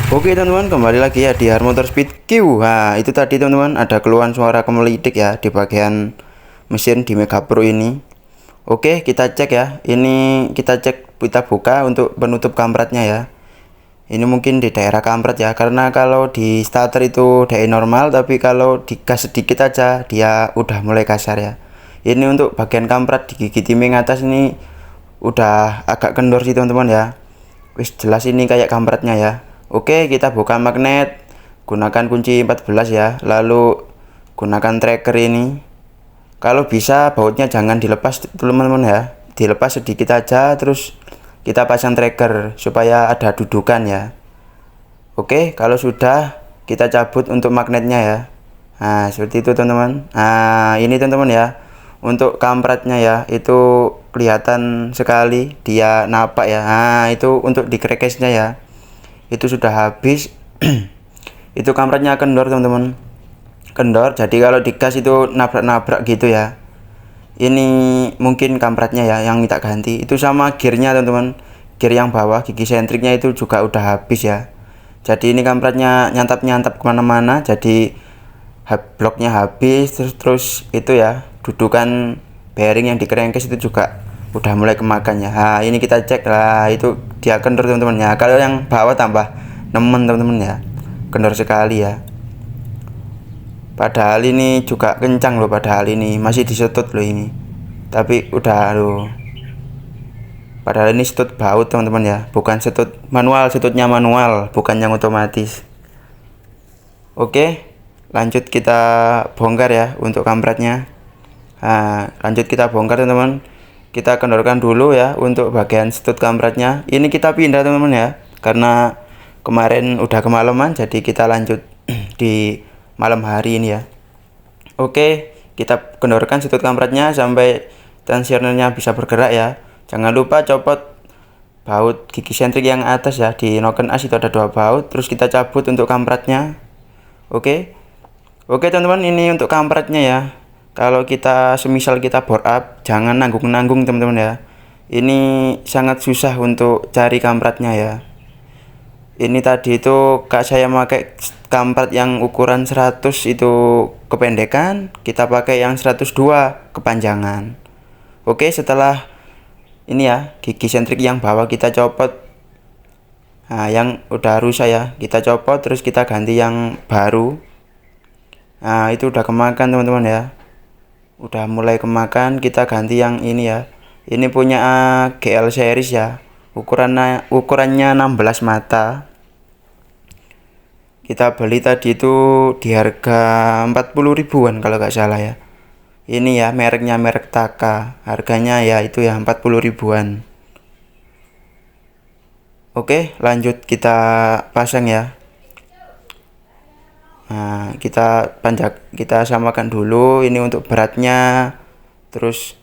Oke teman-teman, kembali lagi ya di Harmotor Speed Q. Nah itu tadi teman-teman ada keluhan suara kemelidik ya di bagian mesin di Mega Pro ini. Oke, kita cek ya. Ini kita buka untuk penutup kampretnya ya. Ini mungkin di daerah kampret ya, karena kalau di starter itu DI normal, tapi kalau digas sedikit aja dia udah mulai kasar ya. Ini untuk bagian kampret di gigi timing atas ini udah agak kendor sih teman-teman ya. Wis jelas ini kayak kampretnya ya. Oke, kita buka magnet, gunakan kunci 14 ya, lalu gunakan tracker ini. Kalau bisa bautnya jangan dilepas teman-teman ya, dilepas sedikit aja, terus kita pasang tracker supaya ada dudukan ya. Oke, kalau sudah kita cabut untuk magnetnya ya. Nah seperti itu teman-teman. Nah ini teman-teman ya, untuk kampretnya ya itu kelihatan sekali dia napak ya. Nah itu untuk di crackcase-nya ya, itu sudah habis. Itu kampretnya kendor teman-teman, kendor, jadi kalau digas itu nabrak-nabrak gitu ya. Ini mungkin kampretnya ya yang minta ganti. Itu sama gearnya teman-teman, gear yang bawah gigi sentriknya itu juga udah habis ya. Jadi ini kampretnya nyantap-nyantap kemana-mana, jadi bloknya habis, terus itu ya dudukan bearing yang di crankcase itu juga udah mulai kemakan ya. Nah ini kita cek lah, itu dia kendor teman-teman ya. Kalau yang bawah tambah nemen teman-teman ya, kendor sekali ya. Padahal ini juga kencang loh, padahal ini masih disetut loh ini, tapi udah loh. Padahal ini setut baut teman-teman ya, bukan setut manual, setutnya manual, bukan yang otomatis. Oke, lanjut kita bongkar ya untuk kampretnya. Nah, lanjut kita bongkar teman-teman. Kita kendorkan dulu ya untuk bagian setut kampretnya. Ini kita pindah teman-teman ya, karena kemarin udah kemalaman, jadi kita lanjut di malam hari ini ya. Oke, kita kendorkan setut kampretnya sampai tensionernya bisa bergerak ya. Jangan lupa copot baut gigi sentrik yang atas ya, di noken as itu ada 2 baut, terus kita cabut untuk kampretnya. Oke teman-teman, ini untuk kampretnya ya. Kalau kita semisal kita bore up, jangan nanggung-nanggung teman-teman ya. Ini sangat susah untuk cari kampretnya ya. Ini tadi itu kak saya pakai kampret yang ukuran 100 itu kependekan, kita pakai yang 102 kepanjangan. Oke, setelah ini ya gigi sentrik yang bawah kita copot. Nah yang udah rusak ya kita copot, terus kita ganti yang baru. Nah itu udah kemakan teman-teman ya, udah mulai kemakan. Kita ganti yang ini ya, ini punya GL series ya, ukurannya 16 mata. Kita beli tadi itu di harga 40 ribuan kalau nggak salah ya. Ini ya mereknya merek Taka, harganya ya itu ya 40 ribuan. Oke, lanjut kita pasang ya. Nah kita samakan dulu ini untuk beratnya, terus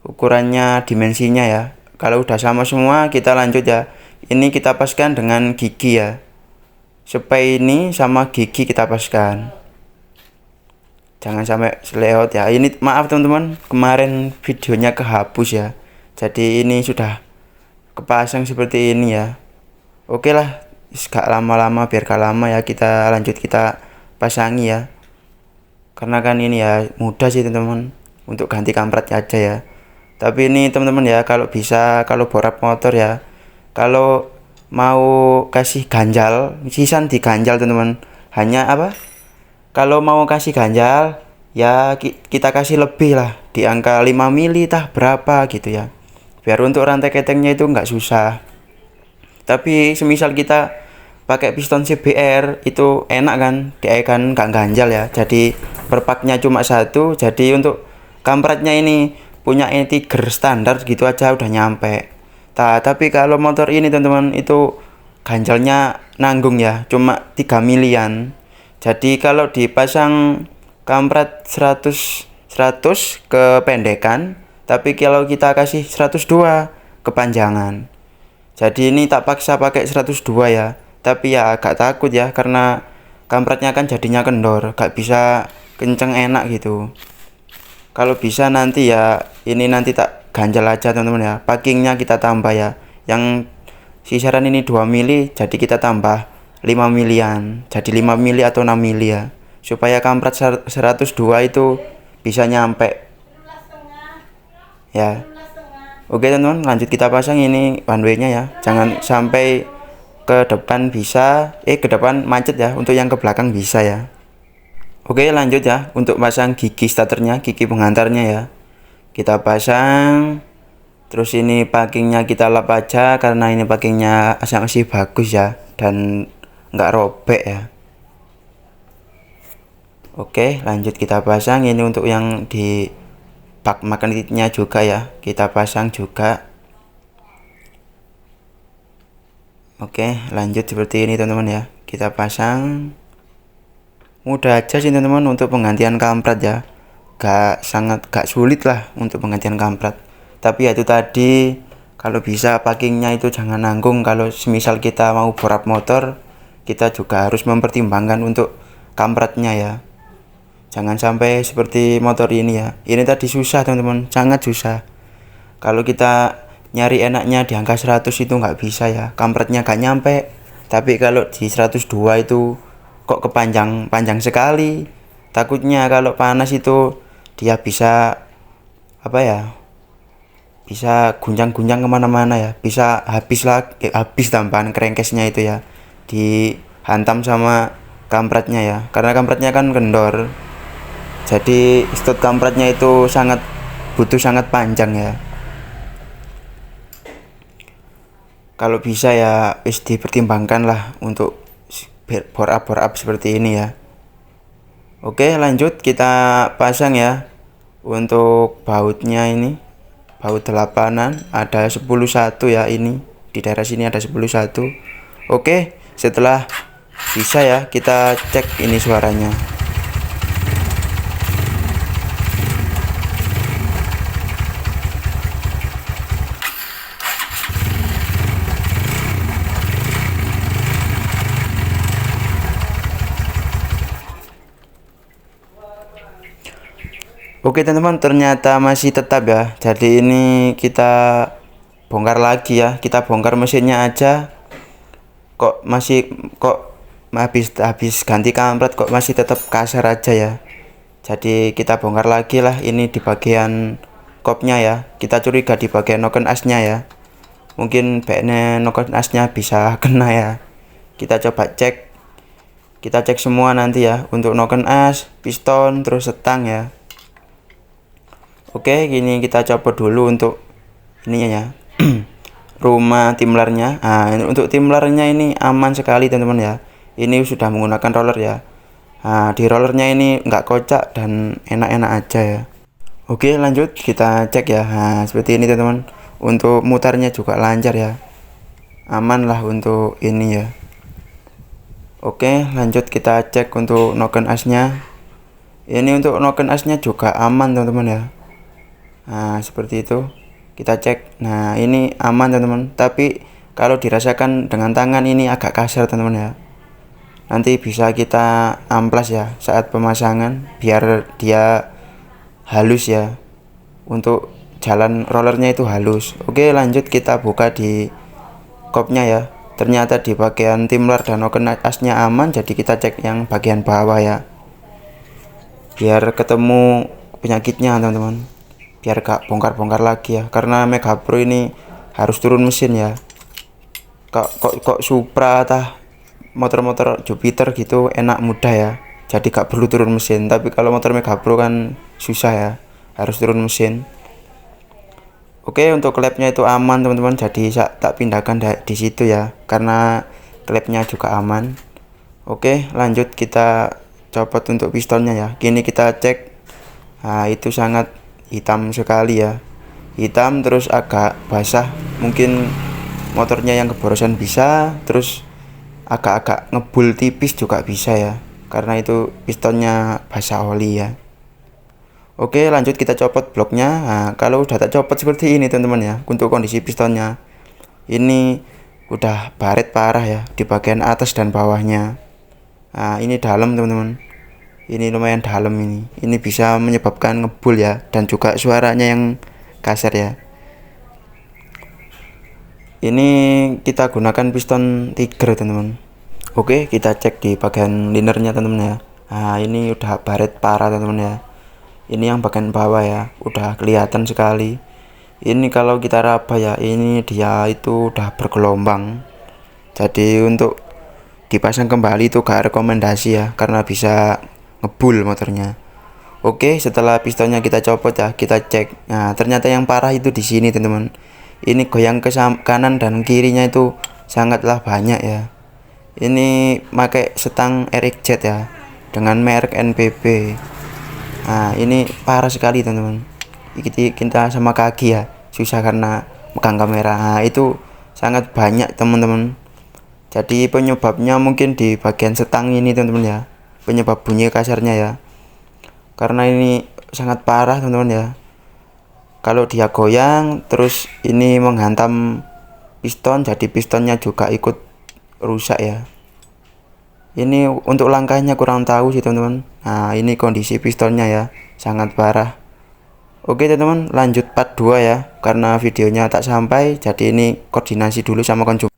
ukurannya, dimensinya ya. Kalau udah sama semua kita lanjut ya. Ini kita paskan dengan gigi ya, supaya ini sama gigi kita paskan, jangan sampai selewat ya. Ini maaf teman-teman, kemarin videonya kehapus ya, jadi ini sudah kepasang seperti ini ya. Oke lah, gak lama-lama, biar gak lama ya, kita lanjut kita pasangi ya, karena kan ini ya mudah sih teman-teman untuk ganti kampret aja ya. Tapi ini teman-teman ya, kalau bisa, kalau borap motor ya, kalau mau kasih ganjal, sisan diganjal teman-teman. Hanya apa, kalau mau kasih ganjal ya kita kasih lebih lah, di angka 5 mili tah berapa gitu ya, biar untuk rantai ketengnya itu nggak susah. Tapi semisal kita pakai piston CBR itu enak kan, dia kan nggak ganjal ya, jadi perpaknya cuma 1, jadi untuk kampretnya ini punya tiger standar gitu aja udah nyampe. Tapi kalau motor ini teman-teman itu ganjalnya nanggung ya, cuma 3 milian. Jadi kalau dipasang kampret 100 kependekan, tapi kalau kita kasih 102 kepanjangan. Jadi ini tak paksa pakai 102 ya, tapi ya agak takut ya, karena kampretnya kan jadinya kendor, gak bisa kenceng enak gitu. Kalau bisa nanti ya, ini nanti tak ganjal aja teman-teman ya, packingnya kita tambah ya, yang kisaran ini 2 mili, jadi kita tambah 5 milian, jadi 5 mili atau 6 mili ya, supaya kampret 102 itu bisa nyampe ya. Oke teman-teman, lanjut kita pasang ini one way nya ya, jangan sampai ke depan bisa ke depan macet ya, untuk yang ke belakang bisa ya. Oke lanjut ya, untuk pasang gigi starternya, gigi penghantarnya ya, kita pasang. Terus ini packingnya kita lap aja, karena ini packingnya masih bagus ya, dan nggak robek ya. Oke lanjut kita pasang ini untuk yang di bak magnetnya juga ya, kita pasang juga. Oke lanjut seperti ini teman-teman ya, kita pasang. Mudah aja sih teman-teman untuk penggantian kampret ya, gak sulit lah untuk penggantian kampret. Tapi ya itu tadi, kalau bisa packingnya itu jangan nanggung. Kalau semisal kita mau bor up motor, kita juga harus mempertimbangkan untuk kampretnya ya, jangan sampai seperti motor ini ya. Ini tadi susah teman-teman, sangat susah. Kalau kita nyari enaknya di angka 100 itu nggak bisa ya, kampretnya gak nyampe. Tapi kalau di 102 itu kok panjang sekali. Takutnya kalau panas itu dia bisa apa ya, bisa gunjang-gunjang kemana-mana ya, bisa habis tambahan crankcase-nya itu ya, dihantam sama kampretnya ya, karena kampretnya kan kendor, jadi stud kampretnya itu butuh sangat panjang ya. Kalau bisa ya dipertimbangkan lah untuk bor up seperti ini ya. Oke lanjut kita pasang ya. Untuk bautnya ini baut 8an, ada 11 ya, ini di daerah sini ada 11. Oke setelah bisa ya, kita cek ini suaranya. Oke teman-teman, ternyata masih tetap ya. Jadi ini kita bongkar lagi ya, kita bongkar mesinnya aja, kok habis ganti kampret kok masih tetap kasar aja ya. Jadi kita bongkar lagi lah, ini di bagian kopnya ya, kita curiga di bagian noken asnya ya, mungkin baiknya noken asnya bisa kena ya. Kita coba cek, kita cek semua nanti ya, untuk noken as, piston, terus setang ya. Oke, gini kita copot dulu untuk ininya ya. Rumah timlernya. Nah, untuk timlernya ini aman sekali teman-teman ya. Ini sudah menggunakan roller ya. Nah, di rollernya ini nggak kocak dan enak-enak aja ya. Oke, lanjut kita cek ya. Nah, seperti ini teman-teman. Untuk mutarnya juga lancar ya. Aman lah untuk ini ya. Oke, lanjut kita cek untuk noken asnya. Ini untuk noken asnya juga aman teman-teman ya. Nah seperti itu, kita cek. Nah ini aman teman-teman, tapi kalau dirasakan dengan tangan ini agak kasar teman-teman ya. Nanti bisa kita amplas ya saat pemasangan, biar dia halus ya, untuk jalan rollernya itu halus. Oke lanjut kita buka di kopnya ya. Ternyata di bagian timler dan noken asnya aman, jadi kita cek yang bagian bawah ya, biar ketemu penyakitnya teman-teman, biar gak bongkar-bongkar lagi ya, karena Mega Pro ini harus turun mesin ya. Kok Supra atau motor-motor Jupiter gitu enak mudah ya, jadi gak perlu turun mesin. Tapi kalau motor Mega Pro kan susah ya, harus turun mesin. Oke, untuk klepnya itu aman teman-teman, jadi tak pindahkan di situ ya, karena klepnya juga aman. Oke lanjut kita copot untuk pistonnya ya. Kini kita cek. Nah itu sangat hitam sekali ya, hitam terus agak basah, mungkin motornya yang keborosan bisa, terus agak-agak ngebul tipis juga bisa ya, karena itu pistonnya basah oli ya. Oke lanjut kita copot bloknya. Nah, kalau udah tak copot seperti ini teman-teman ya, untuk kondisi pistonnya ini udah baret parah ya di bagian atas dan bawahnya. Nah ini dalam teman-teman, ini lumayan dalam, ini bisa menyebabkan ngebul ya, dan juga suaranya yang kasar ya. Ini kita gunakan piston Tiger teman-teman. Oke, kita cek di bagian linernya teman-teman ya. Nah, ini udah baret parah teman-teman ya. Ini yang bagian bawah ya, udah kelihatan sekali. Ini kalau kita raba ya, ini dia itu udah bergelombang. Jadi untuk dipasang kembali itu gak rekomendasi ya, karena bisa ngebul motornya. Oke, setelah pistonnya kita copot ya, kita cek. Nah, ternyata yang parah itu di sini teman-teman. Ini goyang ke kanan dan kirinya itu sangatlah banyak ya. Ini pakai setang RXZ ya, dengan merek NPB. Nah, ini parah sekali teman-teman. Kita sama kaki ya, susah karena megang kamera. Nah, itu sangat banyak teman-teman. Jadi penyebabnya mungkin di bagian setang ini teman-teman ya, penyebab bunyi kasarnya ya, karena ini sangat parah teman-teman ya. Kalau dia goyang terus ini menghantam piston, jadi pistonnya juga ikut rusak ya. Ini untuk langkahnya kurang tahu sih teman-teman. Nah, ini kondisi pistonnya ya, sangat parah. Oke teman-teman, lanjut part 2 ya, karena videonya tak sampai, jadi ini koordinasi dulu sama konsumen.